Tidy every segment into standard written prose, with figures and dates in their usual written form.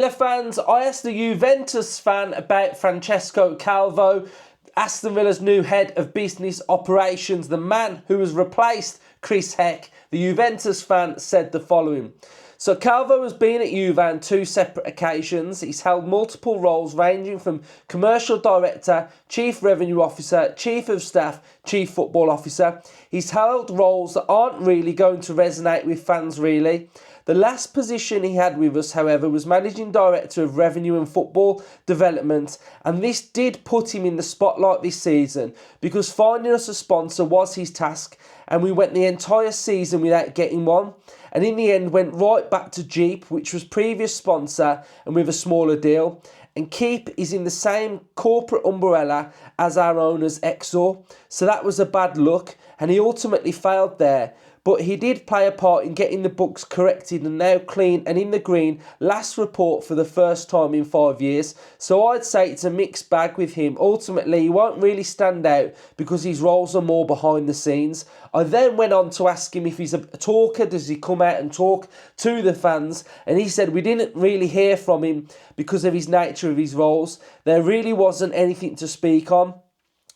Villa fans, I asked the Juventus fan about Francesco Calvo, Aston Villa's new head of business operations, the man who has replaced Chris Heck. The Juventus fan said the following. So Calvo has been at Juve on two separate occasions. He's held multiple roles ranging from commercial director, chief revenue officer, chief of staff, chief football officer. He's held roles that aren't really going to resonate with fans really. The last position he had with us, however, was managing director of revenue and football development, and this did put him in the spotlight this season because finding us a sponsor was his task, and we went the entire season without getting one, and in the end went right back to Jeep, which was previous sponsor, and with a smaller deal. And Keep is in the same corporate umbrella as our owners Exor, so that was a bad look, and he ultimately failed there. But he did play a part in getting the books corrected and now clean and in the green last report for the first time in 5 years. So I'd say it's a mixed bag with him. Ultimately, he won't really stand out because his roles are more behind the scenes. I then went on to ask him if he's a talker, does he come out and talk to the fans? And he said we didn't really hear from him because of his nature of his roles. There really wasn't anything to speak on.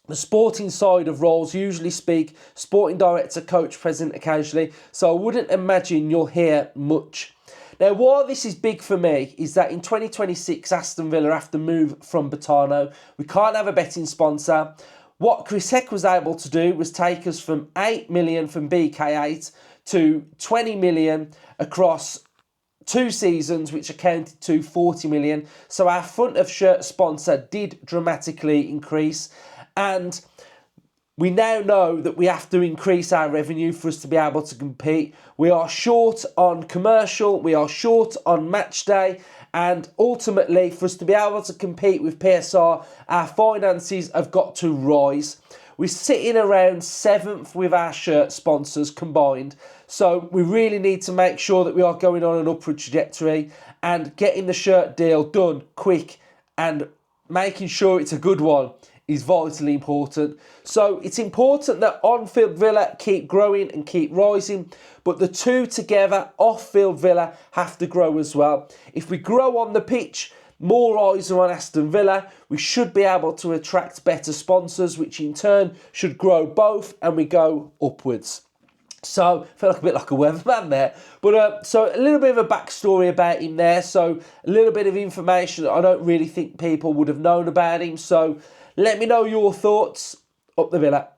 The sporting side of roles usually speak sporting director, coach, president occasionally, so I wouldn't imagine you'll hear much. Now, why this is big for me is that in 2026, Aston Villa have to move from Betano. We can't have a betting sponsor. What Chris Heck was able to do was take us from 8 million from BK8 to 20 million across 2 seasons, which accounted to 40 million. So our front of shirt sponsor did dramatically increase. And we now know that we have to increase our revenue for us to be able to compete. We are short on commercial, we are short on match day, and ultimately for us to be able to compete with PSR, our finances have got to rise. We're sitting around 7th with our shirt sponsors combined. So we really need to make sure that we are going on an upward trajectory and getting the shirt deal done quick and making sure it's a good one is vitally important. So it's important that on-field Villa keep growing and keep rising, but the two together, off-field Villa, have to grow as well. If we grow on the pitch, more eyes are on Aston Villa, we should be able to attract better sponsors, which in turn should grow both, and we go upwards. So, I feel like a bit like a weatherman there. But so a little bit of a backstory about him there. So, a little bit of information that I don't really think people would have known about him. So, let me know your thoughts. Up the Villa.